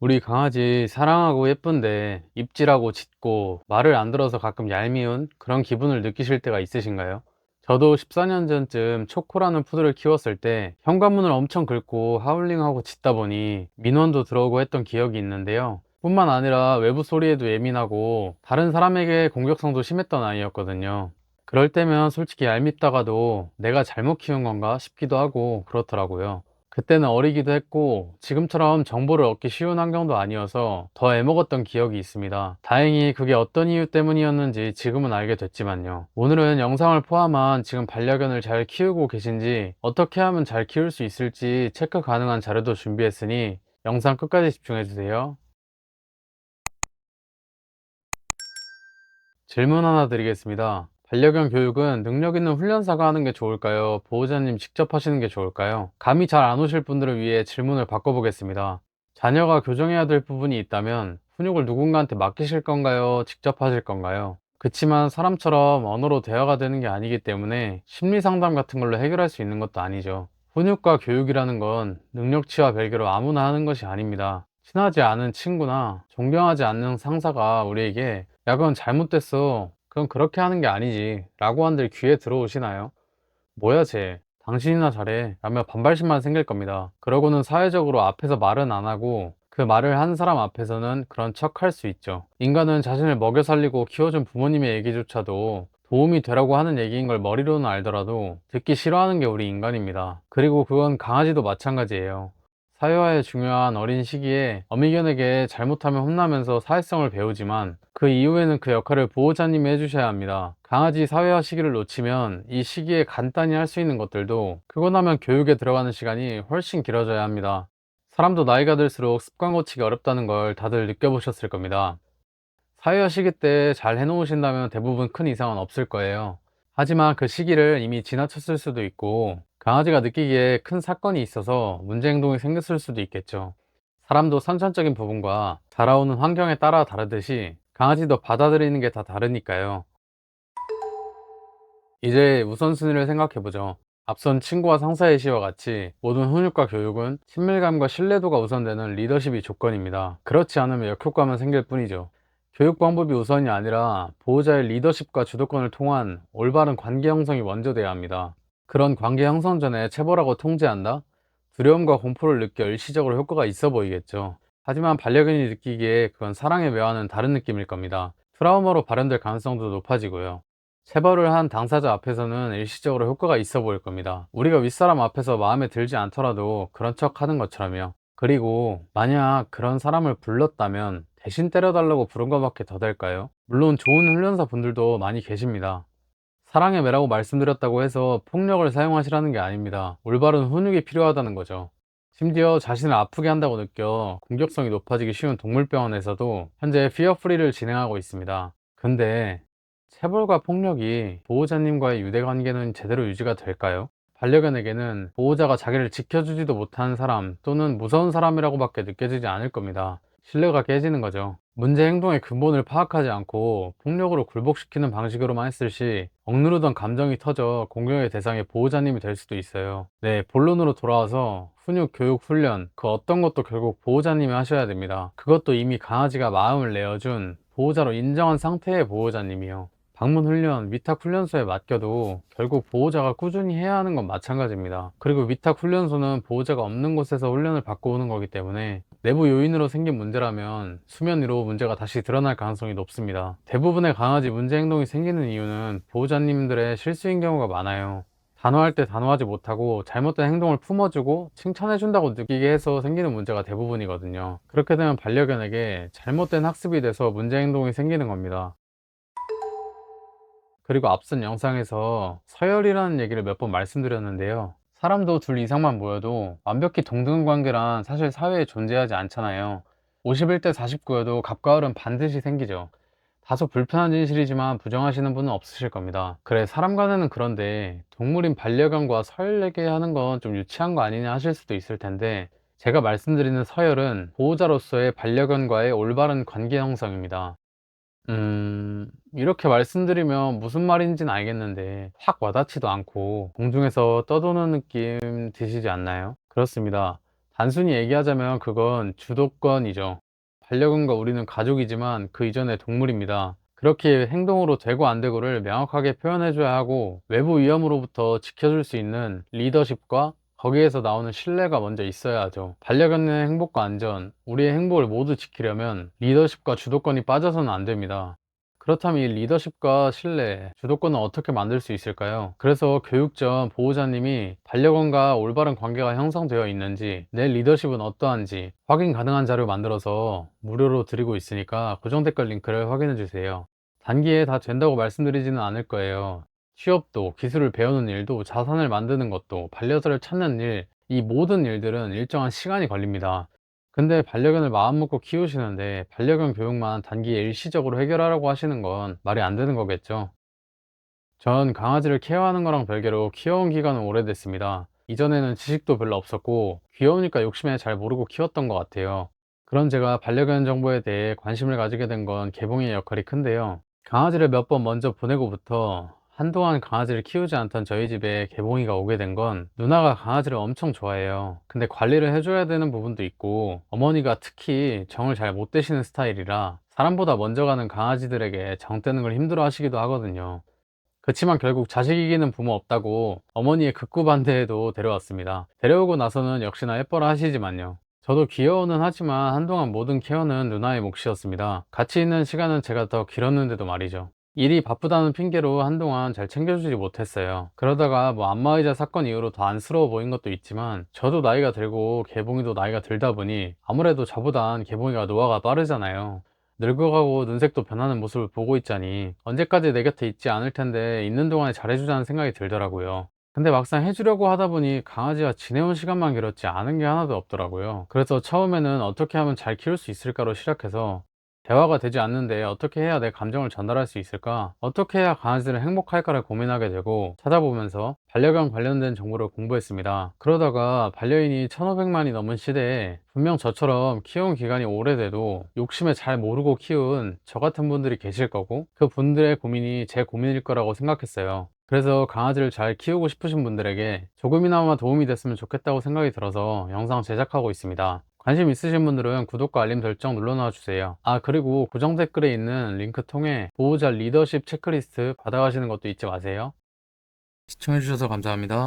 우리 강아지 사랑하고 예쁜데 입질하고 짖고 말을 안 들어서 가끔 얄미운 그런 기분을 느끼실 때가 있으신가요? 저도 14년 전쯤 초코라는 푸드를 키웠을 때 현관문을 엄청 긁고 하울링하고 짖다 보니 민원도 들어오고 했던 기억이 있는데요. 뿐만 아니라 외부 소리에도 예민하고 다른 사람에게 공격성도 심했던 아이였거든요. 그럴 때면 솔직히 얄밉다가도 내가 잘못 키운 건가 싶기도 하고 그렇더라고요. 그때는 어리기도 했고 지금처럼 정보를 얻기 쉬운 환경도 아니어서 더 애먹었던 기억이 있습니다. 다행히 그게 어떤 이유 때문이었는지 지금은 알게 됐지만요. 오늘은 영상을 포함한 지금 반려견을 잘 키우고 계신지, 어떻게 하면 잘 키울 수 있을지 체크 가능한 자료도 준비했으니 영상 끝까지 집중해주세요. 질문 하나 드리겠습니다. 반려견 교육은 능력 있는 훈련사가 하는 게 좋을까요? 보호자님 직접 하시는 게 좋을까요? 감이 잘 안 오실 분들을 위해 질문을 바꿔보겠습니다. 자녀가 교정해야 될 부분이 있다면 훈육을 누군가한테 맡기실 건가요? 직접 하실 건가요? 그치만 사람처럼 언어로 대화가 되는 게 아니기 때문에 심리 상담 같은 걸로 해결할 수 있는 것도 아니죠. 훈육과 교육이라는 건 능력치와 별개로 아무나 하는 것이 아닙니다. 친하지 않은 친구나 존경하지 않는 상사가 우리에게 야, 그건 잘못됐어. 그건 그렇게 하는 게 아니지. 라고 한들 귀에 들어오시나요? 뭐야, 쟤. 당신이나 잘해. 라며 반발심만 생길 겁니다. 그러고는 사회적으로 앞에서 말은 안 하고 그 말을 한 사람 앞에서는 그런 척 할 수 있죠. 인간은 자신을 먹여 살리고 키워준 부모님의 얘기조차도 도움이 되라고 하는 얘기인 걸 머리로는 알더라도 듣기 싫어하는 게 우리 인간입니다. 그리고 그건 강아지도 마찬가지예요. 사회화에 중요한 어린 시기에 어미견에게 잘못하면 혼나면서 사회성을 배우지만 그 이후에는 그 역할을 보호자님이 해주셔야 합니다. 강아지 사회화 시기를 놓치면 이 시기에 간단히 할 수 있는 것들도 크고 나면 교육에 들어가는 시간이 훨씬 길어져야 합니다. 사람도 나이가 들수록 습관 고치기 어렵다는 걸 다들 느껴보셨을 겁니다. 사회화 시기 때 잘 해놓으신다면 대부분 큰 이상은 없을 거예요. 하지만 그 시기를 이미 지나쳤을 수도 있고 강아지가 느끼기에 큰 사건이 있어서 문제 행동이 생겼을 수도 있겠죠. 사람도 선천적인 부분과 자라오는 환경에 따라 다르듯이 강아지도 받아들이는 게 다 다르니까요. 이제 우선순위를 생각해보죠. 앞선 친구와 상사의 시와 같이 모든 훈육과 교육은 친밀감과 신뢰도가 우선되는 리더십이 조건입니다. 그렇지 않으면 역효과만 생길 뿐이죠. 교육 방법이 우선이 아니라 보호자의 리더십과 주도권을 통한 올바른 관계 형성이 먼저 돼야 합니다. 그런 관계 형성 전에 체벌하고 통제한다? 두려움과 공포를 느껴 일시적으로 효과가 있어 보이겠죠. 하지만 반려견이 느끼기에 그건 사랑의 묘와는 다른 느낌일 겁니다. 트라우마로 발현될 가능성도 높아지고요. 체벌을 한 당사자 앞에서는 일시적으로 효과가 있어 보일 겁니다. 우리가 윗사람 앞에서 마음에 들지 않더라도 그런 척 하는 것처럼요. 그리고 만약 그런 사람을 불렀다면 대신 때려달라고 부른 것밖에 더 될까요? 물론 좋은 훈련사 분들도 많이 계십니다. 사랑의 매라고 말씀드렸다고 해서 폭력을 사용하시라는 게 아닙니다. 올바른 훈육이 필요하다는 거죠. 심지어 자신을 아프게 한다고 느껴 공격성이 높아지기 쉬운 동물병원에서도 현재 피어프리를 진행하고 있습니다. 근데 체벌과 폭력이 보호자님과의 유대관계는 제대로 유지가 될까요? 반려견에게는 보호자가 자기를 지켜주지도 못하는 사람 또는 무서운 사람이라고 밖에 느껴지지 않을 겁니다. 신뢰가 깨지는 거죠. 문제 행동의 근본을 파악하지 않고 폭력으로 굴복시키는 방식으로만 했을 시 억누르던 감정이 터져 공격의 대상의 보호자님이 될 수도 있어요. 네, 본론으로 돌아와서 훈육, 교육, 훈련 그 어떤 것도 결국 보호자님이 하셔야 됩니다. 그것도 이미 강아지가 마음을 내어준 보호자로 인정한 상태의 보호자님이요. 방문 훈련, 위탁 훈련소에 맡겨도 결국 보호자가 꾸준히 해야 하는 건 마찬가지입니다. 그리고 위탁 훈련소는 보호자가 없는 곳에서 훈련을 받고 오는 거기 때문에 내부 요인으로 생긴 문제라면 수면 위로 문제가 다시 드러날 가능성이 높습니다. 대부분의 강아지 문제 행동이 생기는 이유는 보호자님들의 실수인 경우가 많아요. 단호할 때 단호하지 못하고 잘못된 행동을 품어주고 칭찬해준다고 느끼게 해서 생기는 문제가 대부분이거든요. 그렇게 되면 반려견에게 잘못된 학습이 돼서 문제 행동이 생기는 겁니다. 그리고 앞선 영상에서 서열이라는 얘기를 몇 번 말씀드렸는데요. 사람도 둘 이상만 모여도 완벽히 동등 관계란 사실 사회에 존재하지 않잖아요. 51대 49여도 갑과 을은 반드시 생기죠. 다소 불편한 진실이지만 부정하시는 분은 없으실 겁니다. 그래, 사람 간에는 그런데 동물인 반려견과 서열내게 하는 건 좀 유치한 거 아니냐 하실 수도 있을 텐데, 제가 말씀드리는 서열은 보호자로서의 반려견과의 올바른 관계 형성입니다. 이렇게 말씀드리면 무슨 말인지는 알겠는데 확 와닿지도 않고 공중에서 떠도는 느낌 드시지 않나요? 그렇습니다. 단순히 얘기하자면 그건 주도권이죠. 반려견과 우리는 가족이지만 그 이전의 동물입니다. 그렇게 행동으로 되고 안 되고를 명확하게 표현해줘야 하고, 외부 위험으로부터 지켜줄 수 있는 리더십과 거기에서 나오는 신뢰가 먼저 있어야 하죠. 반려견의 행복과 안전, 우리의 행복을 모두 지키려면 리더십과 주도권이 빠져서는 안 됩니다. 그렇다면 이 리더십과 신뢰, 주도권은 어떻게 만들 수 있을까요? 그래서 교육 전 보호자님이 반려견과 올바른 관계가 형성되어 있는지, 내 리더십은 어떠한지 확인 가능한 자료 만들어서 무료로 드리고 있으니까 고정 댓글 링크를 확인해 주세요. 단기에 다 된다고 말씀드리지는 않을 거예요. 취업도, 기술을 배우는 일도, 자산을 만드는 것도, 반려자를 찾는 일, 이 모든 일들은 일정한 시간이 걸립니다. 근데 반려견을 마음먹고 키우시는데 반려견 교육만 단기에 일시적으로 해결하라고 하시는 건 말이 안 되는 거겠죠. 전 강아지를 케어하는 거랑 별개로 키워온 기간은 오래됐습니다. 이전에는 지식도 별로 없었고 귀여우니까 욕심에 잘 모르고 키웠던 것 같아요. 그런 제가 반려견 정보에 대해 관심을 가지게 된 건 개봉의 역할이 큰데요. 강아지를 몇 번 먼저 보내고부터 한동안 강아지를 키우지 않던 저희 집에 개봉이가 오게 된 건, 누나가 강아지를 엄청 좋아해요. 근데 관리를 해줘야 되는 부분도 있고 어머니가 특히 정을 잘 못 되시는 스타일이라 사람보다 먼저 가는 강아지들에게 정 떼는 걸 힘들어 하시기도 하거든요. 그치만 결국 자식 이기는 부모 없다고 어머니의 극구 반대에도 데려왔습니다. 데려오고 나서는 역시나 예뻐라 하시지만요. 저도 귀여워는 하지만 한동안 모든 케어는 누나의 몫이었습니다. 같이 있는 시간은 제가 더 길었는데도 말이죠. 일이 바쁘다는 핑계로 한동안 잘 챙겨주지 못했어요. 그러다가 뭐 안마의자 사건 이후로 더 안쓰러워 보인 것도 있지만, 저도 나이가 들고 개봉이도 나이가 들다 보니 아무래도 저보단 개봉이가 노화가 빠르잖아요. 늙어가고 눈색도 변하는 모습을 보고 있자니 언제까지 내 곁에 있지 않을 텐데 있는 동안에 잘해주자는 생각이 들더라고요. 근데 막상 해주려고 하다 보니 강아지와 지내온 시간만 길었지 않은 게 하나도 없더라고요. 그래서 처음에는 어떻게 하면 잘 키울 수 있을까로 시작해서, 대화가 되지 않는데 어떻게 해야 내 감정을 전달할 수 있을까? 어떻게 해야 강아지들은 행복할까를 고민하게 되고, 찾아보면서 반려견 관련된 정보를 공부했습니다. 그러다가 반려인이 1500만이 넘은 시대에 분명 저처럼 키운 기간이 오래돼도 욕심에 잘 모르고 키운 저 같은 분들이 계실 거고, 그 분들의 고민이 제 고민일 거라고 생각했어요. 그래서 강아지를 잘 키우고 싶으신 분들에게 조금이나마 도움이 됐으면 좋겠다고 생각이 들어서 영상 제작하고 있습니다. 관심 있으신 분들은 구독과 알림 설정 눌러놔 주세요. 아, 그리고 고정 댓글에 있는 링크 통해 보호자 리더십 체크리스트 받아가시는 것도 잊지 마세요. 시청해주셔서 감사합니다.